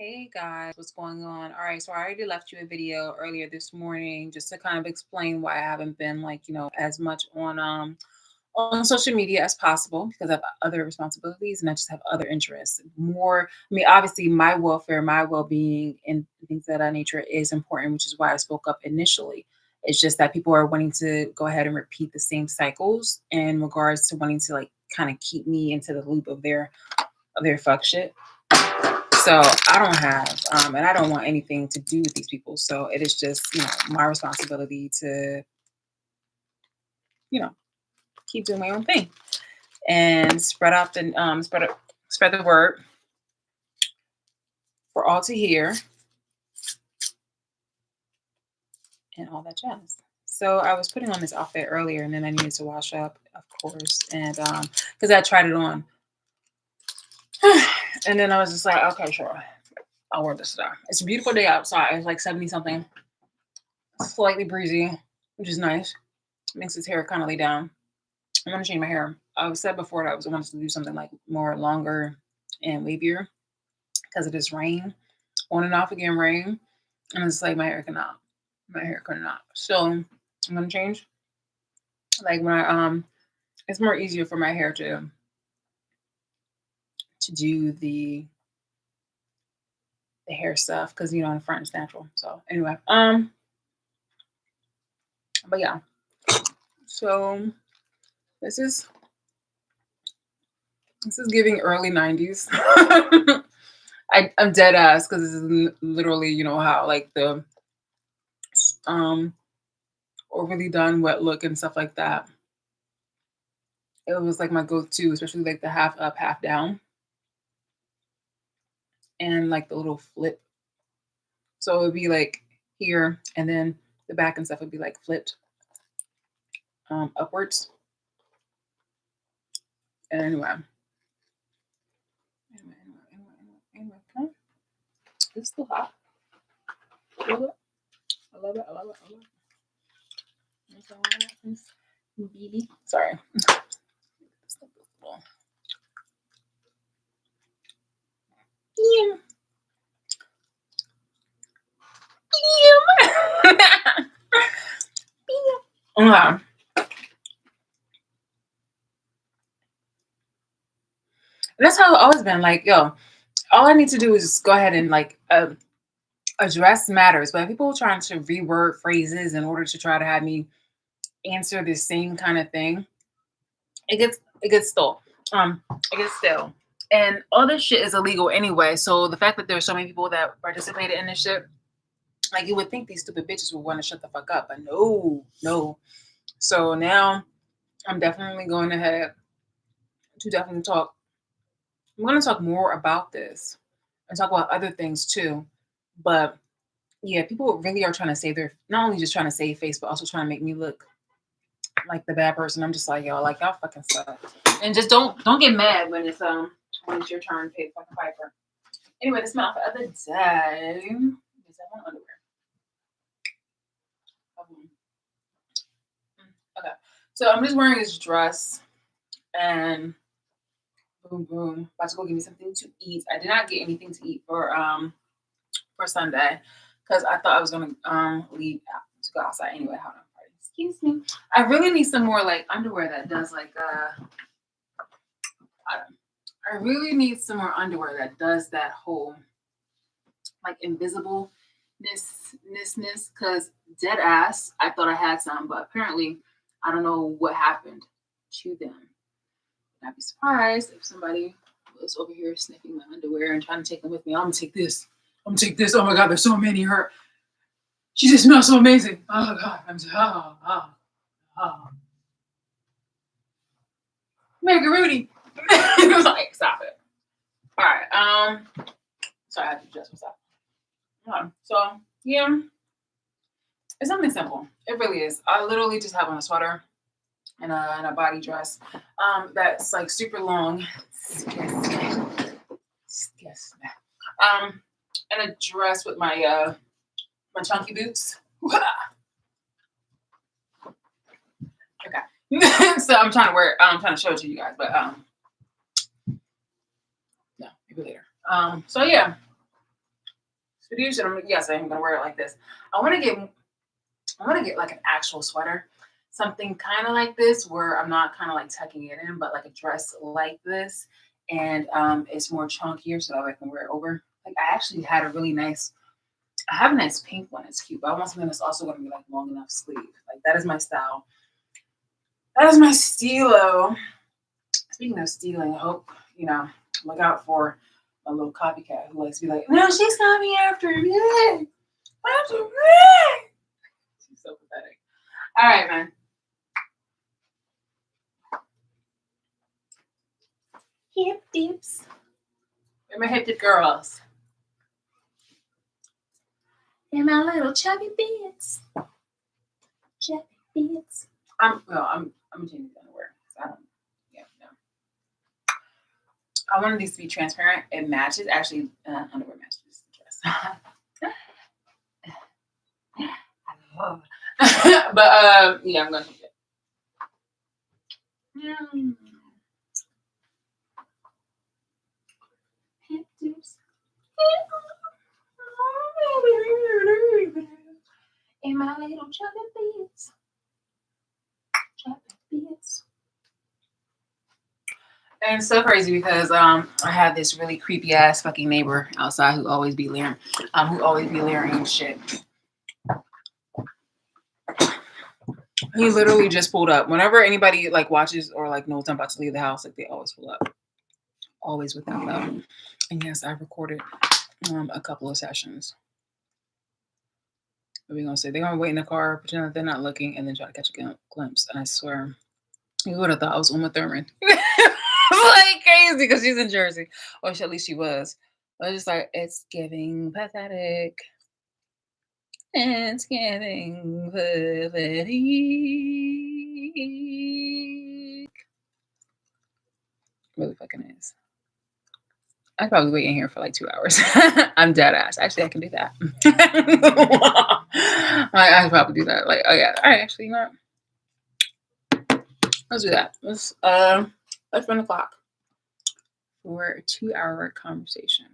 Hey guys, what's going on? All right, so I already left you a video earlier this morning just to kind of explain why I haven't been as much on social media as possible because I have other responsibilities and I just have other interests. More, I mean, obviously my welfare, my well-being and things of that nature is important, which is why I spoke up initially. It's just that people are wanting to go ahead and repeat the same cycles in regards to wanting to like kind of keep me into the loop of their fuck shit. So I don't have, and I don't want anything to do with these people. So it is just, my responsibility to, you know, keep doing my own thing and spread the word for all to hear and all that jazz. So I was putting on this outfit earlier, and then I needed to wash up, of course, and because I tried it on, and then I was just like, okay, sure, I'll wear this stuff. It's a beautiful day outside. It's like 70 something, slightly breezy, which is nice. Makes his hair kind of lay down. I'm gonna change my hair. I said before that I was wanting to do something like more longer and wavier because of this rain, on and off again rain, and it's like my hair cannot. So I'm gonna change. Like when it's more easier for my hair to do the hair stuff because in the front it's natural. So anyway, but yeah. So this is this is giving early '90s. I'm dead ass because this is literally, how like the um overly done wet look and stuff like that. It was like my go-to, especially like the half up, half down, and like the little flip. So it would be like here, and then the back and stuff would be like flipped upwards. And anyway. It's still hot. I love it. I love it. I love it. I love it. That's all that happens. BB. Sorry. Yeah. Yeah. And that's how it's always been. Like, yo, all I need to do is just go ahead and like address matters. But people trying to reword phrases in order to try to have me answer the same kind of thing, it gets stale. It gets stale. And all this shit is illegal anyway. So the fact that there's so many people that participated in this shit, like you would think these stupid bitches would want to shut the fuck up, but no, no. So now I'm definitely going ahead to definitely talk. I'm going to talk more about this and talk about other things too. But yeah, people really are trying to save their, not only just trying to save face, but also trying to make me look like the bad person. I'm just like, yo, like y'all fucking suck. And just don't get mad when it's your turn to pay the fucking piper. Anyway, this is my outfit of the day. Is that one underwear? Okay. So I'm just wearing this dress and boom boom. About to go get me something to eat. I did not get anything to eat for Sunday because I thought I was gonna leave out to go outside anyway. Hold on, pardon. Excuse me. I really need some more like underwear that does like I really need some more underwear that does that whole like invisibleness because dead ass. I thought I had some, but apparently I don't know what happened to them. I'd be surprised if somebody was over here sniffing my underwear and trying to take them with me. I'm gonna take this. I'm gonna take this. Oh my god, there's so many. Her. She just smells so amazing. Oh god, I'm just Mega Rudy. It was like, stop it. All right. Sorry, I have to adjust myself. So yeah, it's something simple. It really is. I literally just have on a sweater and a body dress. That's like super long. Yes. And a dress with my chunky boots. Okay. So I'm trying to wear. I'm trying to show it to you guys, but no, maybe later. So yeah. Fiducian. Yes, I'm gonna wear it like this. I want to get like an actual sweater, something kind of like this, where I'm not kind of like tucking it in, but like a dress like this, and it's more chunkier, so that I can wear it over. Like I actually had a really nice. I have a nice pink one. It's cute, but I want something that's also going to be like long enough sleeve. Like that is my style. That is my stilo. Speaking of stealing, I hope look out for a little copycat who likes to be like, no, she's coming after me. After me. She's so pathetic. All right, man. Hip dips. Where my hip dip girls? And my little chubby bits. Chubby bits. I'm changing the underwear. I don't. Yeah, no. I wanted these to be transparent. It matches. Actually, underwear matches the dress. I love it. But yeah, I'm gonna change it. Hip dips. And my little chubby bits. Chubby bits. And it's so crazy because I had this really creepy ass fucking neighbor outside who always be leering and shit. He literally just pulled up. Whenever anybody like watches or like knows I'm about to leave the house, like they always pull up. Always without love. And yes, I recorded a couple of sessions. What are we gonna say? They're gonna wait in the car, pretend that they're not looking, and then try to catch a glimpse. And I swear, you would have thought I was Uma Thurman. Like crazy because she's in Jersey, or at least she was. I was just like, it's giving pathetic. It's giving pathetic. Really fucking is. I could probably wait in here for like 2 hours. I'm dead ass. Actually, I can do that. I could probably do that. Like, oh yeah. All right, actually, you know what? Let's do that. Let's run the clock for a 2-hour conversation.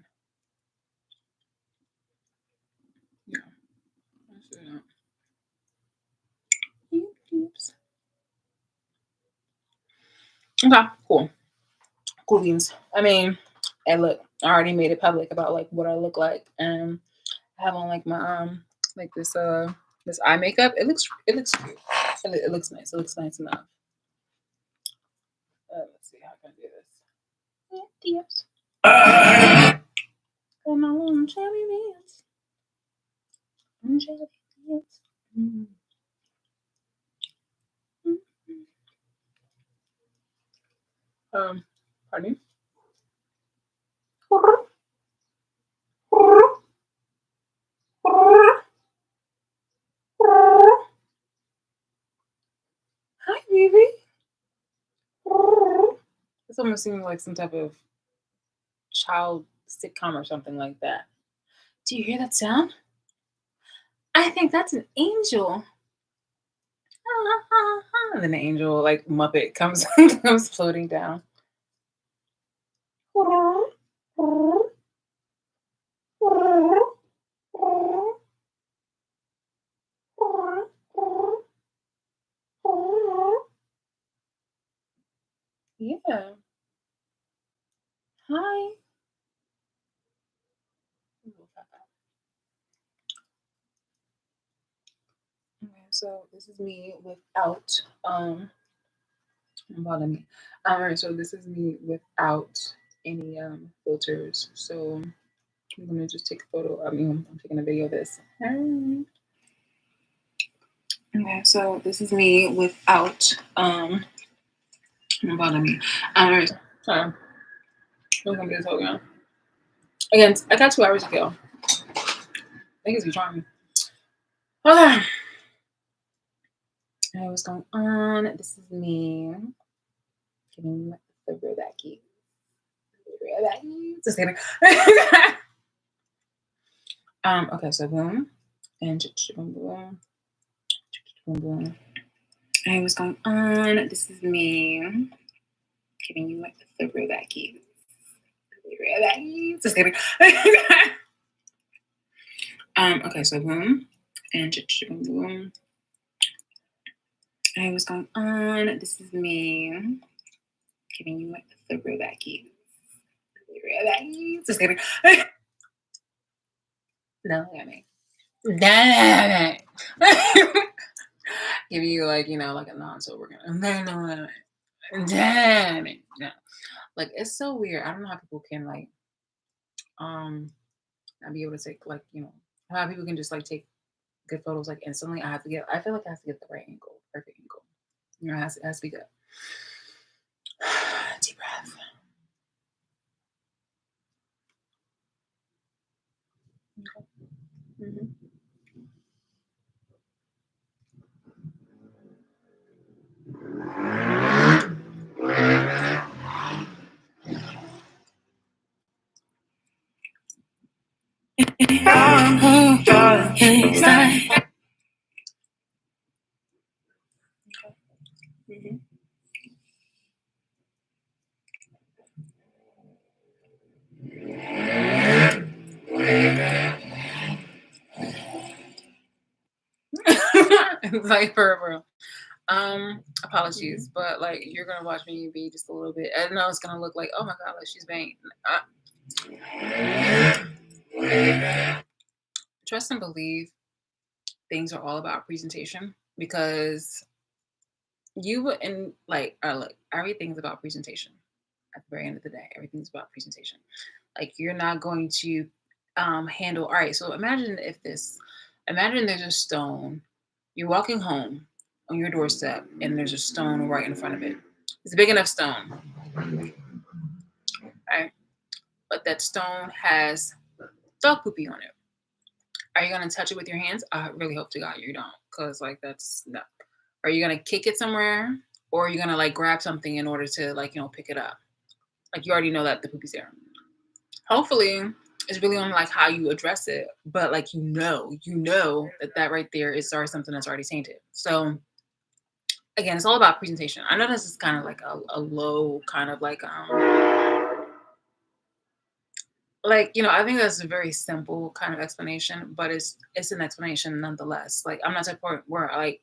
Yeah. Let's do that. Okay, cool. Cool beans. I mean, and look, I already made it public about like what I look like, and I have on like my like this eye makeup. It looks cute. It looks nice. It looks nice enough. Let's see how can I do this. Yes. Come on, cherry beans. Cherry beans. Pardon? Hi, baby. This almost seems like some type of child sitcom or something like that. Do you hear that sound? I think that's an angel. And then the angel, like Muppet, comes comes floating down. Yeah. Hi. Okay, so this is me without bother me. Alright, so this is me without any filters. So I'm gonna just take a photo. I'm taking a video of this. Okay, so this is me without don't bother me. Alright, sorry. We're gonna do this whole again. Again, I got 2 hours to kill. Niggas be trying me. Okay. Hey, what's going on? This is me getting the Rebecca. Just kidding. Okay, so boom. And boom, boom. Boom, boom. Hey, what's going on? This is me giving you like the Rebecca. Just kidding. Okay, so boom and boom boom. Hey, what's going on? This is me giving you like the real that keys. The real that keys. Just kidding. No, look at me. Damn it. Giving you like, like a non-sober kind of damn it. Yeah. Like it's so weird. I don't know how people can like um not be able to take like, how people can just like take good photos like instantly. I feel like I have to get the right angle, perfect angle. It has to be good. Deep breath. Mhm. Mhm. It's like for real. Apologies, but like you're gonna watch me be just a little bit. I know it's gonna look like, oh my god, like she's banging. Trust and believe things are all about presentation because you and like look, everything's about presentation. At the very end of the day, everything's about presentation. Like you're not going to handle. All right, so imagine there's a stone. You're walking home on your doorstep, and there's a stone right in front of it. It's a big enough stone, right? But that stone has dog poopy on it. Are you gonna touch it with your hands? I really hope to God you don't, cause like that's no. Are you gonna kick it somewhere, or are you gonna like grab something in order to like pick it up? Like you already know that the poopy's there. Hopefully, it's really on like how you address it, but like that right there is already something that's already tainted. So again, it's all about presentation. I know this is kind of like a low kind of like I think that's a very simple kind of explanation, but it's an explanation nonetheless. Like I'm not to the point where like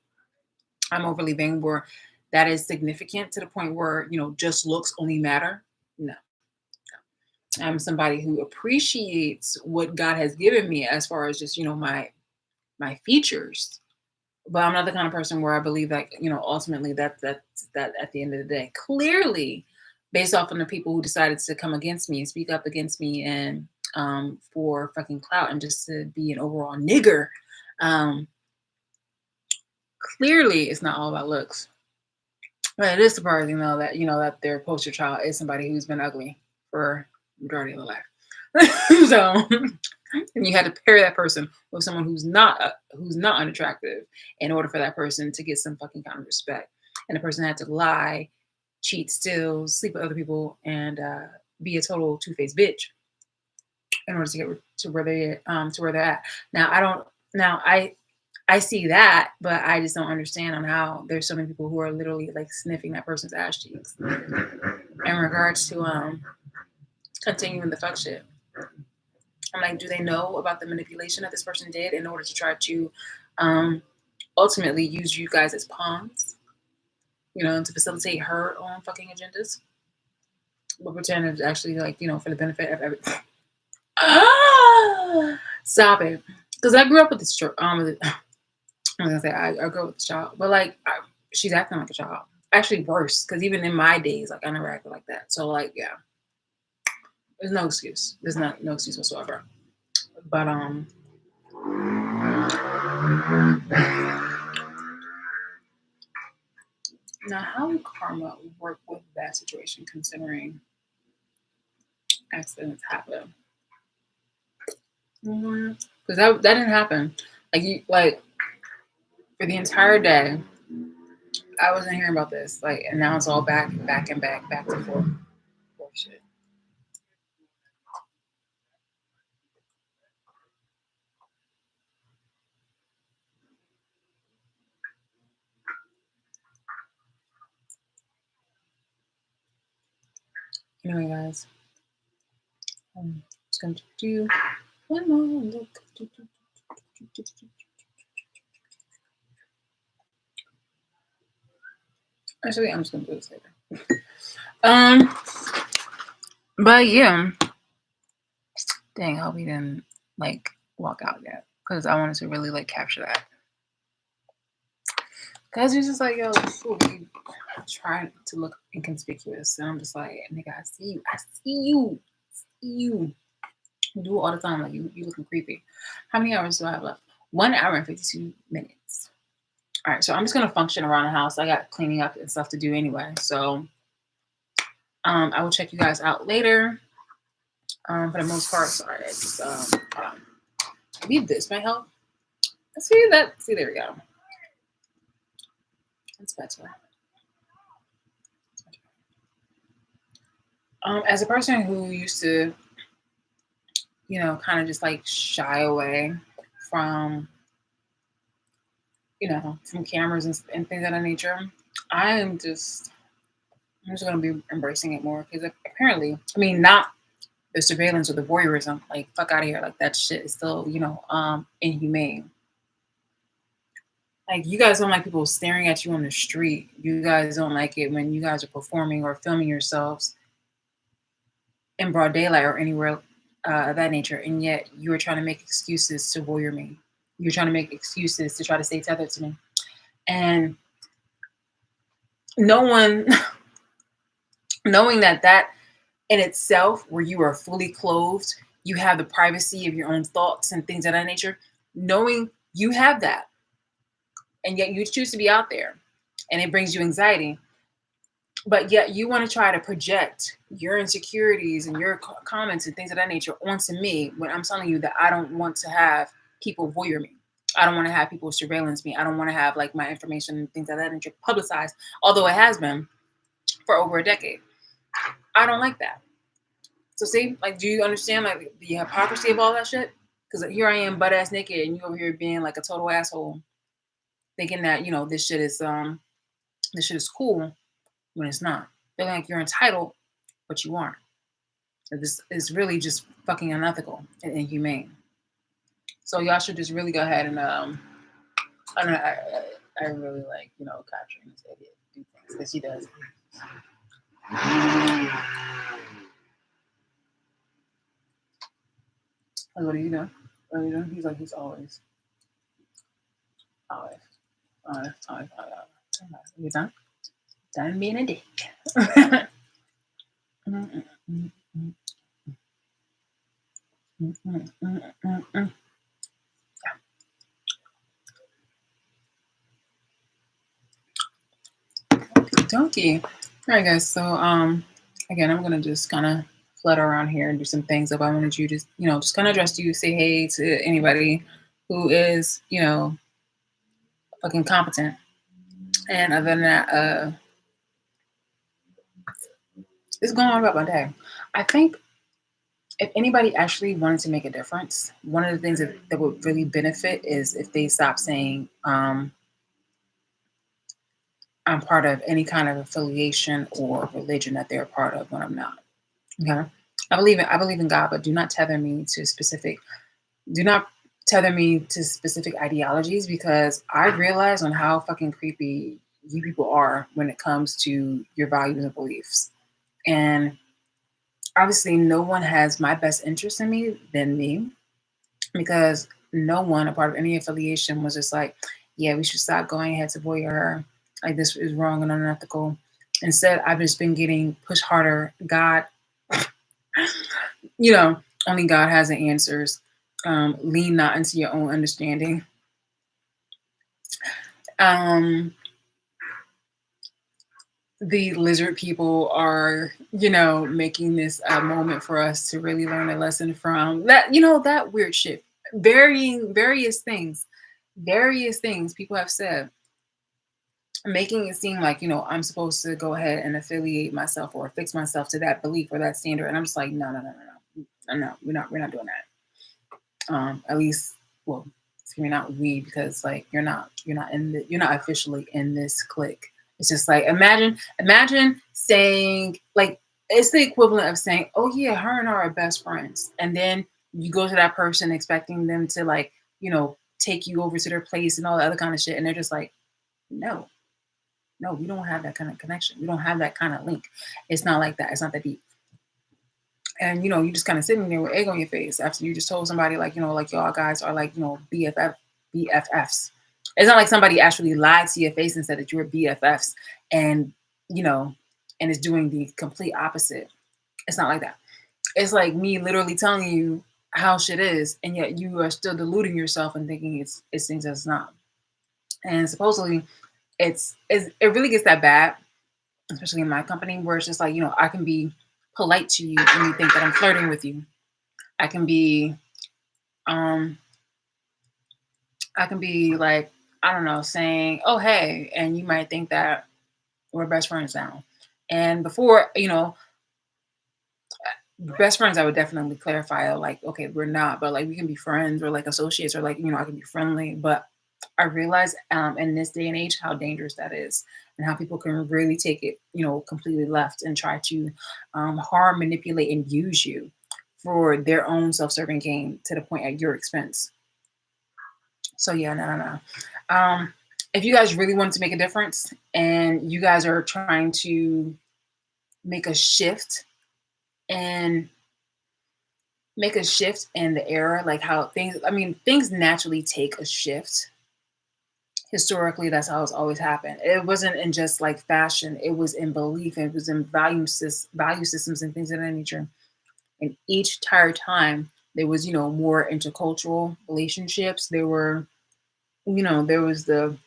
I'm overly vain where that is significant to the point where just looks only matter. No, I'm somebody who appreciates what God has given me as far as just my features, but I'm not the kind of person where I believe that ultimately that at the end of the day, clearly, based off on the people who decided to come against me and speak up against me and for fucking clout and just to be an overall nigger, um, clearly it's not all about looks. But it is surprising though that that their poster child is somebody who's been ugly for majority of their life. So and you had to pair that person with someone who's not unattractive in order for that person to get some fucking kind of respect. And the person had to lie, cheat, steal, sleep with other people, and be a total two-faced bitch in order to get to where they're at. Now I don't. Now I see that, but I just don't understand on how there's so many people who are literally like sniffing that person's ass cheeks in regards to continuing the fuck shit. I'm like, do they know about the manipulation that this person did in order to try to um, ultimately use you guys as pawns, to facilitate her own fucking agendas, but pretend it's actually like, for the benefit of everyone. Stop it. Because I grew up with this, I was gonna say I grew up with this child, but like she's acting like a child. Actually, worse, because even in my days, like I never acted like that. So like, yeah, there's no excuse. There's not no excuse whatsoever. But now how would karma work with that situation, considering accidents happen? Because that didn't happen. Like for the entire day, I wasn't hearing about this. Like, and now it's all back and back to forth. Bullshit. Anyway, guys, I'm just going to do one more look. Actually, I'm just gonna do this later. Um, but yeah, dang, I hope we didn't like walk out yet because I wanted to really like capture that. Because it's just like, yo, we trying to look inconspicuous, and I'm just like, nigga, I see you, I see you, see you. You do it all the time, like you looking creepy. How many hours do I have left? 1 hour and 52 minutes. All right, so I'm just gonna function around the house. I got cleaning up and stuff to do anyway, so I will check you guys out later. For the most part, sorry, I just maybe this might help. Let's see that. See, there we go. That's better. As a person who used to, kind of just like shy away from, from cameras and things of that nature, I'm just gonna be embracing it more because apparently, I mean, not the surveillance or the voyeurism, like fuck out of here, like that shit is still, inhumane. Like you guys don't like people staring at you on the street. You guys don't like it when you guys are performing or filming yourselves in broad daylight or anywhere of that nature, and yet you are trying to make excuses to voyeur me. You're trying to make excuses to try to stay tethered to me, and no one knowing that in itself, where you are fully clothed, you have the privacy of your own thoughts and things of that nature. Knowing you have that, and yet you choose to be out there, and it brings you anxiety. But yet you want to try to project your insecurities and your comments and things of that nature onto me when I'm telling you that I don't want to have people voyeur me. I don't want to have people surveillance me. I don't want to have like my information and things of that nature publicized, although it has been for over a decade. I don't like that. So see, like, do you understand like the hypocrisy of all that shit? Because here I am, butt ass naked, and you over here being like a total asshole, thinking that this shit is cool when it's not. Feeling like you're entitled, but you aren't. This is really just fucking unethical and inhumane. So y'all should just really go ahead and I don't know. I really like capturing this idiot do things because he does. Like, what are you doing? What are you doing? He's like he's always. You done? Done being a dick. Donkey. All right, guys. So again, I'm gonna just kind of flutter around here and do some things. If I wanted you to, just kind of address you, say hey to anybody who is, fucking competent. And other than that, it's going on about my day. I think if anybody actually wanted to make a difference, one of the things that would really benefit is if they stop saying I'm part of any kind of affiliation or religion that they're a part of when I'm not. Okay. I believe in God, but do not tether me to specific ideologies because I realize on how fucking creepy you people are when it comes to your values and beliefs. And obviously no one has my best interest in me than me because no one a part of any affiliation was just like, yeah, we should stop going ahead to voyeur her. Like this is wrong and unethical. Instead, I've just been getting pushed harder. God, only God has the answers. Lean not into your own understanding. The lizard people are, making this a moment for us to really learn a lesson from that, that weird shit. Various things people have said, making it seem like, I'm supposed to go ahead and affiliate myself or fix myself to that belief or that standard. And I'm just like, no, we're not doing that. At least, well, you're not we, because like you're not officially in this clique. It's just like imagine saying like it's the equivalent of saying, oh yeah, her and I are best friends, and then you go to that person expecting them to like take you over to their place and all that other kind of shit. And they're just like, no, no, we don't have that kind of connection. We don't have that kind of link. It's not like that. It's not that deep. And you just kind of sitting there with egg on your face after you just told somebody like, like y'all guys are like, BFFs. It's not like somebody actually lied to your face and said that you were BFFs and you know, and is doing the complete opposite. It's not like that. It's like me literally telling you how shit is, and yet you are still deluding yourself and thinking it's things that's not. And supposedly it really gets that bad, especially in my company, where it's just like, I can be polite to you and you think that I'm flirting with you. I can be um I can be like, I don't know, saying, oh hey, and you might think that we're best friends now. And before, best friends, I would definitely clarify like, okay, we're not, but like we can be friends or like associates or like, I can be friendly. But I realize in this day and age how dangerous that is and how people can really take it, completely left and try to harm, manipulate, and use you for their own self-serving gain to the point at your expense. So yeah, no, no, no. If you guys really wanted to make a difference and you guys are trying to make a shift and make a shift in the era, like how things naturally take a shift. Historically, that's how it's always happened. It wasn't in just like fashion, it was in belief, it was in value systems and things of that nature. And each entire time there was, more intercultural relationships. There was the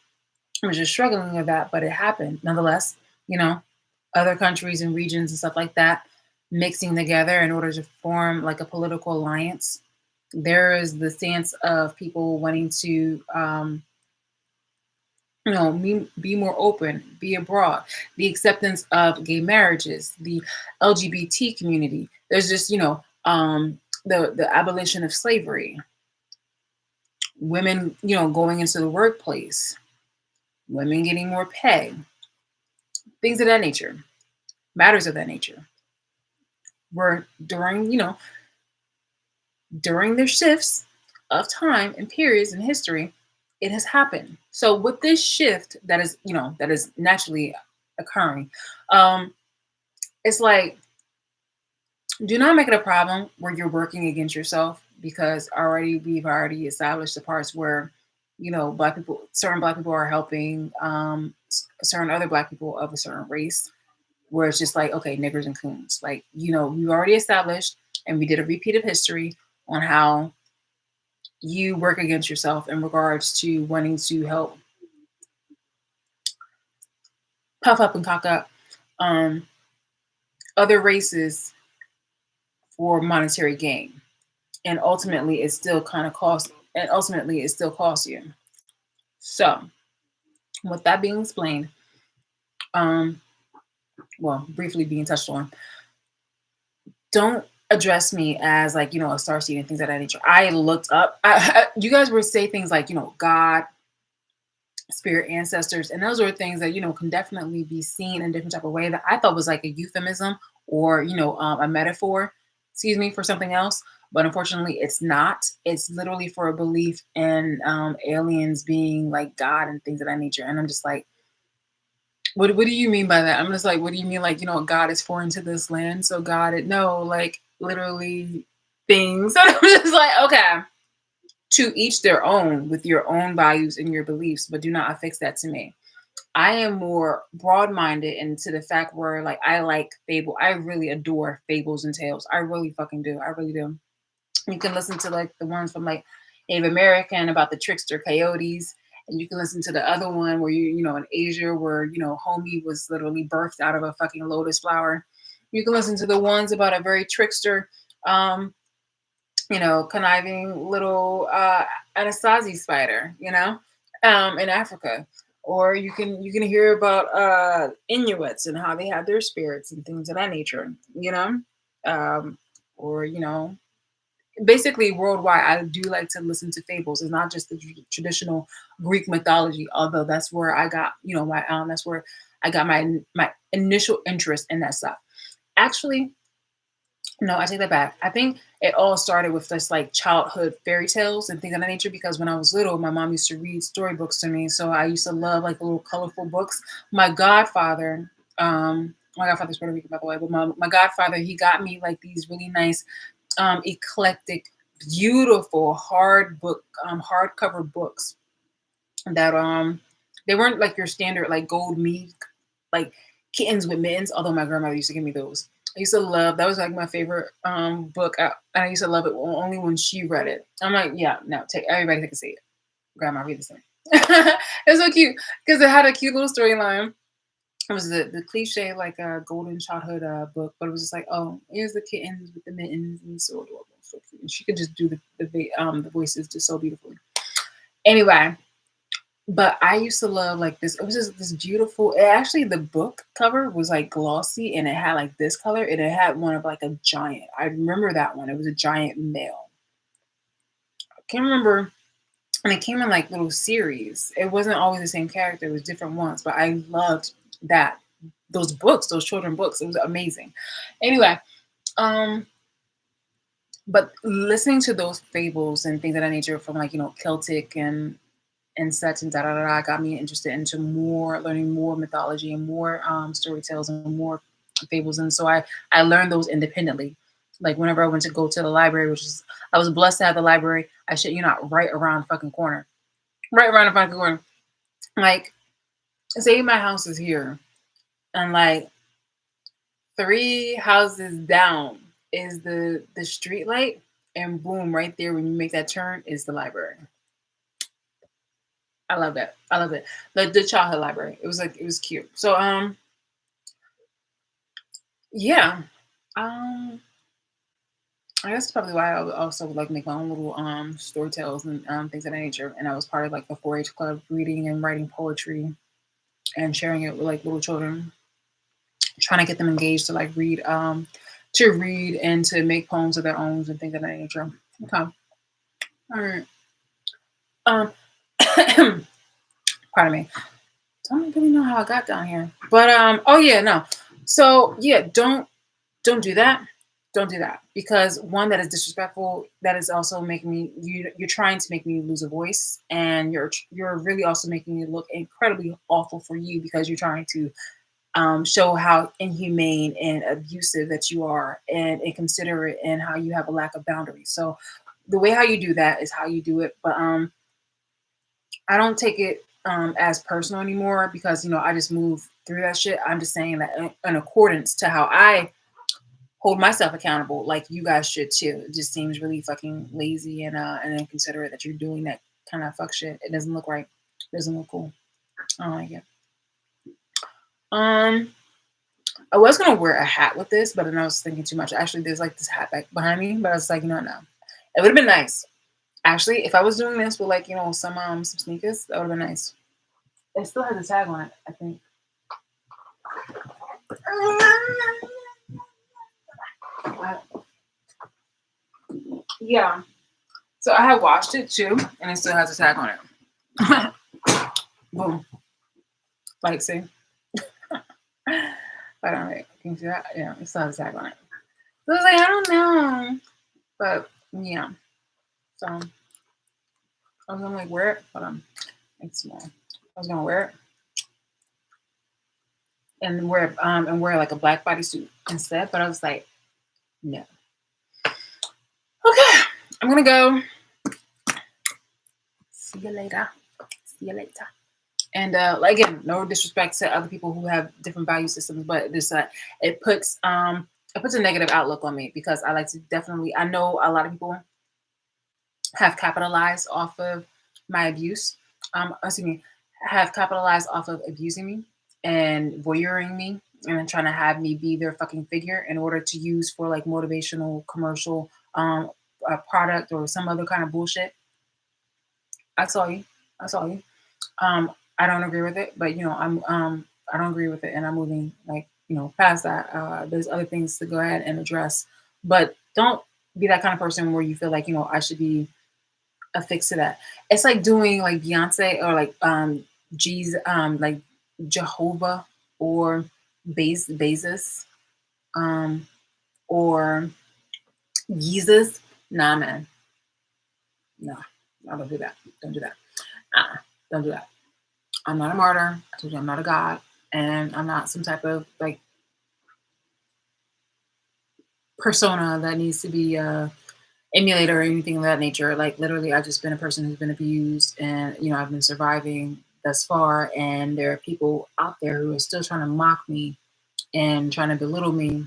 I was just struggling with that, but it happened nonetheless. You know, other countries and regions and stuff like that mixing together in order to form like a political alliance. There is the stance of people wanting to, be more open, be abroad, the acceptance of gay marriages, the LGBT community. There's just, the abolition of slavery, women, going into the workplace, women getting more pay, things of that nature, matters of that nature. Were during their shifts of time and periods in history, it has happened. So with this shift that is naturally occurring, um, it's like, do not make it a problem where you're working against yourself, because we've already established the parts where, certain black people are helping certain other black people of a certain race, where it's just like, okay, niggers and coons. Like, we already established and we did a repeat of history on how you work against yourself in regards to wanting to help puff up and cock up um, other races for monetary gain. And ultimately it still costs you. So with that being explained, um, well, briefly being touched on, don't address me as like, a star seed and things of that nature. I looked up, you guys would say things like, God, spirit, ancestors, and those are things that, can definitely be seen in a different type of way that I thought was like a euphemism or, a metaphor, excuse me, for something else. But unfortunately, it's not. It's literally for a belief in aliens being like God and things of that nature. And I'm just like, what do you mean by that? I'm just like, what do you mean? Like, God is foreign to this land. So no, like literally things. And I'm just like, okay, to each their own with your own values and your beliefs, but do not affix that to me. I am more broad-minded and to the fact where like I like fable. I really adore fables and tales. I really fucking do. I really do. You can listen to like the ones from like Native American about the trickster coyotes. And you can listen to the other one where in Asia where, homie was literally birthed out of a fucking lotus flower. You can listen to the ones about a very trickster, conniving little Anasazi spider, in Africa. Or you can hear about Inuits and how they have their spirits and things of that nature, or basically worldwide. I do like to listen to fables. It's not just the traditional Greek mythology, although that's where I got my that's where I got my initial interest in that stuff. Actually, No, I take that back. I think it all started with just like childhood fairy tales and things of that nature because when I was little, my mom used to read storybooks to me. So I used to love like the little colorful books. My godfather's Puerto Rican, by the way, but my godfather, he got me like these really nice, eclectic, beautiful hardcover books that they weren't like your standard like gold meat like kittens with mittens, although my grandmother used to give me those. I used to love that was like my favorite book. I used to love it only when she read it. I'm like, yeah, no, take everybody take a see it. Grandma read this thing. It's so cute because it had a cute little storyline. It was the cliche like a golden childhood book, but it was just like, oh, here's the kittens with the mittens and so adorable, so cute. And she could just do the voices just so beautifully. Anyway, but I used to love like this. It was just this beautiful. Actually, the book cover was like glossy, and it had like this color, and it had one of like a giant. I remember that one. It was a giant male. I can't remember, and it came in like little series. It wasn't always the same character. It was different ones, but I loved that those books, those children books. It was amazing. Anyway, um, but listening to those fables and things of that nature from like Celtic and such and da da da got me interested into more learning more mythology and more story tales and more fables. And so I learned those independently. Like whenever I went to go to the library, which is I was blessed to have the library. I shit you not, right around the fucking corner, right around the fucking corner. Like say my house is here, and like 3 houses down is the street light, and boom, right there when you make that turn is the library. I love that. I love it. The childhood library. It was like it was cute. So yeah. Um I guess that's probably why I also would like make my own little story tales and things of that nature. And I was part of like the 4-H club reading and writing poetry and sharing it with like little children, trying to get them engaged to read and to make poems of their own and things of that nature. Okay. All right. Um pardon me. Don't really know how I got down here. But oh yeah, no. So yeah, don't do that. Don't do that because one, that is disrespectful. That is also making me you're trying to make me lose a voice, and you're really also making me look incredibly awful for you because you're trying to show how inhumane and abusive that you are and inconsiderate and how you have a lack of boundaries. So the way how you do that is how you do it. But I don't take it as personal anymore because I just move through that shit. I'm just saying that in accordance to how I hold myself accountable, like you guys should too. It just seems really fucking lazy and inconsiderate that you're doing that kind of fuck shit. It doesn't look right. It doesn't look cool. I don't like it. Um, I was gonna wear a hat with this, but then I was thinking too much. Actually, there's like this hat back behind me, but I was like, no. It would have been nice. Actually, if I was doing this with like some sneakers, that would have been nice. It still has a tag on it, I think. Yeah. So I have washed it too, and it still has a tag on it. Boom. Like, see? I don't know. Can you see that? Yeah, it still has a tag on it. So I was like, I don't know. But yeah. So I was gonna like wear it, but it's small. I was gonna wear it and wear like a black bodysuit instead, but I was like, no. Okay. I'm gonna go. See you later. See you later. And again, no disrespect to other people who have different value systems, but this it puts a negative outlook on me because I like to definitely. I know a lot of people have capitalized off of my abuse. Excuse me, have capitalized off of abusing me and voyeuring me and then trying to have me be their fucking figure in order to use for like motivational commercial product or some other kind of bullshit. I saw you. I saw you. I don't agree with it, but I don't agree with it, and I'm moving like past that. There's other things to go ahead and address, but don't be that kind of person where you feel like I should be affixed to that. It's like doing like Beyonce or like like Jehovah or Bezos, um, or Jesus, nah, man, no, I don't do that. Don't do that. Don't do that. I'm not a martyr. I told you I'm not a god, and I'm not some type of like persona that needs to be emulated or anything of that nature. Like literally, I've just been a person who's been abused, and I've been surviving thus far. And there are people out there who are still trying to mock me and trying to belittle me,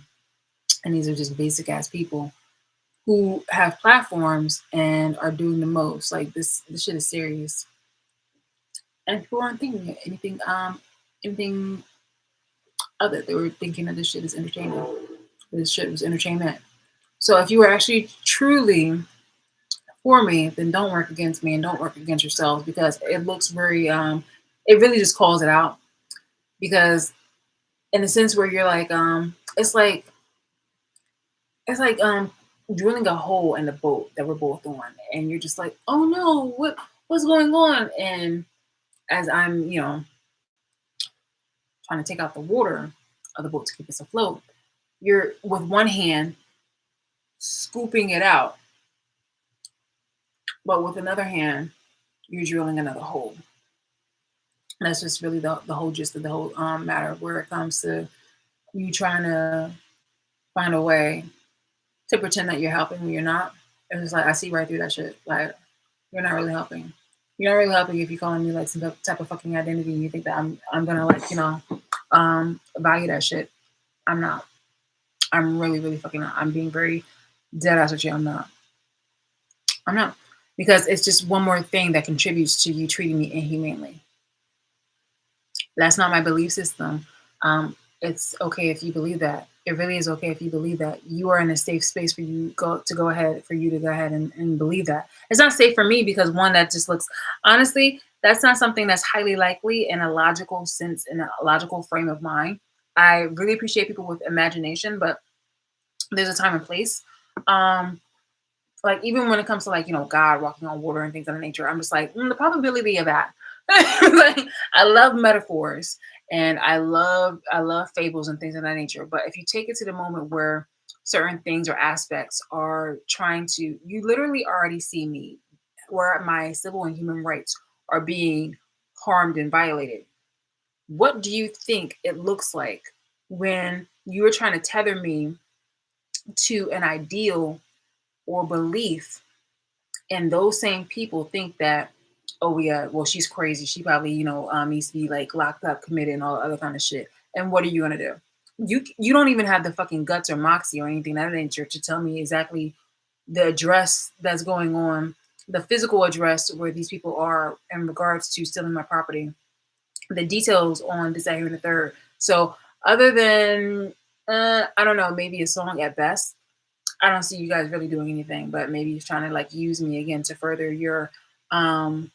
and these are just basic ass people who have platforms and are doing the most. Like this shit is serious, and people aren't thinking anything other. They were thinking that this shit is entertaining. This shit was entertainment. So if you were actually truly for me, then don't work against me and don't work against yourselves, because it looks very it really just calls it out. Because in a sense where you're like it's like drilling a hole in the boat that we're both on, and you're just like, oh no, what's going on? And as I'm trying to take out the water of the boat to keep us afloat, you're with one hand scooping it out, but with another hand you're drilling another hole. And that's just really the whole gist of the whole matter, where it comes to you trying to find a way to pretend that you're helping when you're not. It's just like I see right through that shit. Like you're not really helping. You're not really helping if you're calling me like some type of fucking identity and you think that I'm gonna like value that shit. I'm not. I'm really really fucking not. I'm being very dead ass with you. I'm not. I'm not, because it's just one more thing that contributes to you treating me inhumanely. That's not my belief system. It's okay if you believe that. It really is okay if you believe that. You are in a safe space for go ahead for you to go ahead and believe that. It's not safe for me because one, that just looks, honestly, that's not something that's highly likely in a logical sense, in a logical frame of mind. I really appreciate people with imagination, but there's a time and place. Um, like even when it comes to like God walking on water and things of that nature, I'm just like the probability of that. Like, I love metaphors and I love fables and things of that nature, but if you take it to the moment where certain things or aspects are trying to, you literally already see me where my civil and human rights are being harmed and violated. What do you think it looks like when you are trying to tether me to an ideal or belief, and those same people think that, oh yeah, well she's crazy, she probably needs to be like locked up, committed, and all other kind of shit. And what are you gonna do? You don't even have the fucking guts or moxie or anything of that nature to tell me exactly the address that's going on, the physical address where these people are in regards to stealing my property, the details on this, that, here, and the third. So other than I don't know, maybe a song at best, I don't see you guys really doing anything, but maybe he's trying to like use me again to further um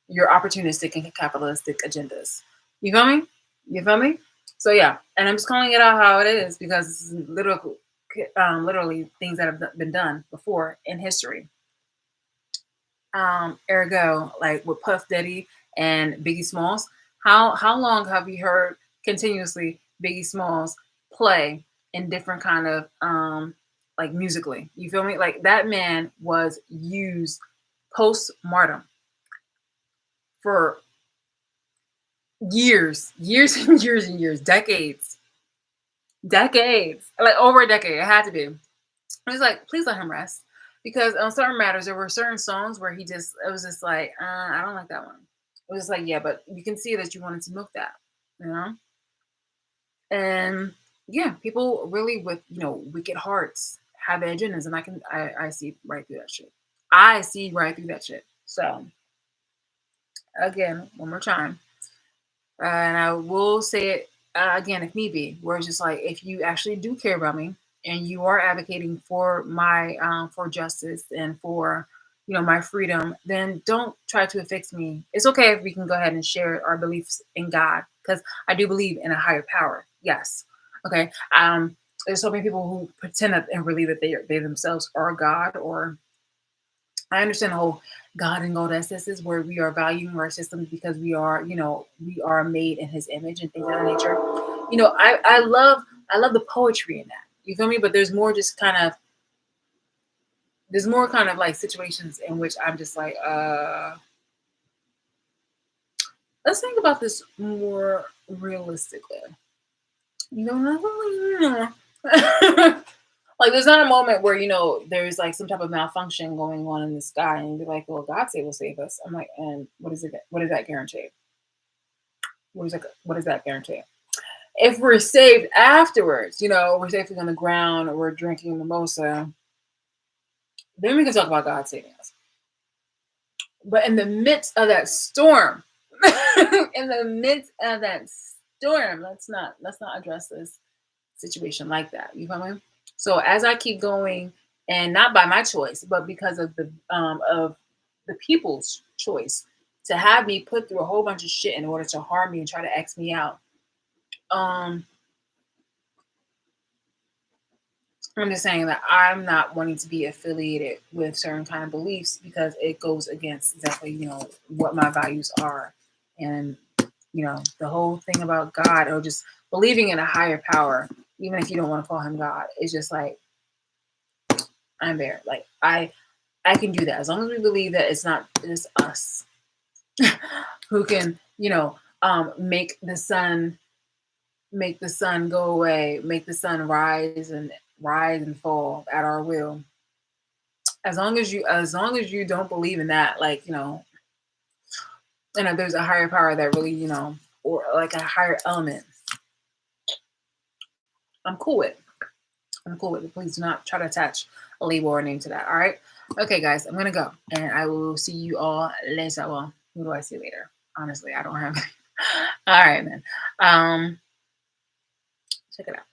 your opportunistic and capitalistic agendas. You feel me? You feel me? So yeah, and I'm just calling it out how it is because this is literally things that have been done before in history. Ergo, like with Puff Daddy and Biggie Smalls, how long have you heard continuously Biggie Smalls play in different kind of like musically? You feel me? Like that man was used post mortem for years and years and years, decades, like over a decade. It had to be. I was like, please let him rest. Because on certain matters, there were certain songs where it was just like, I don't like that one. It was just like, yeah, but you can see that you wanted to milk that, you know? And yeah, people really with, wicked hearts have their agendas. And I see right through that shit. I see right through that shit. So again, one more time. And I will say it again if need be, where it's just like if you actually do care about me and you are advocating for my for justice and for my freedom, then don't try to affix me. It's okay if we can go ahead and share our beliefs in God, because I do believe in a higher power. Yes, okay. There's so many people who pretend that and believe that they themselves are God, or I understand the whole God and goddesses is where we are valuing our systems because we are made in His image and things of that nature. I love the poetry in that. You feel me? But there's more just kind of there's more kind of like situations in which I'm just like, let's think about this more realistically. You know, like there's not a moment where there's like some type of malfunction going on in the sky, and you're like, "Well, God say will save us." I'm like, and what is it? What does that guarantee? What is that? What does that guarantee? If we're saved afterwards, we're safely on the ground, or we're drinking mimosa, then we can talk about God saving us. But in the midst of that storm, in the midst of that storm, let's not address this situation like that. You feel me? So as I keep going, and not by my choice, but because of the people's choice to have me put through a whole bunch of shit in order to harm me and try to X me out. Um, I'm just saying that I'm not wanting to be affiliated with certain kind of beliefs because it goes against exactly, what my values are. And, the whole thing about God or just believing in a higher power, even if you don't want to call him God, is just like, I'm there. Like I can do that as long as we believe that it's not just us who can, make the sun go away, make the sun rise and fall at our will. As long as you don't believe in that, like, there's a higher power that really, or like a higher element, I'm cool with. I'm cool with it. Please do not try to attach a label or a name to that. All right. Okay, guys, I'm gonna go, and I will see you all later. Well, who do I see later? Honestly, I don't have. All right, man. Check it out.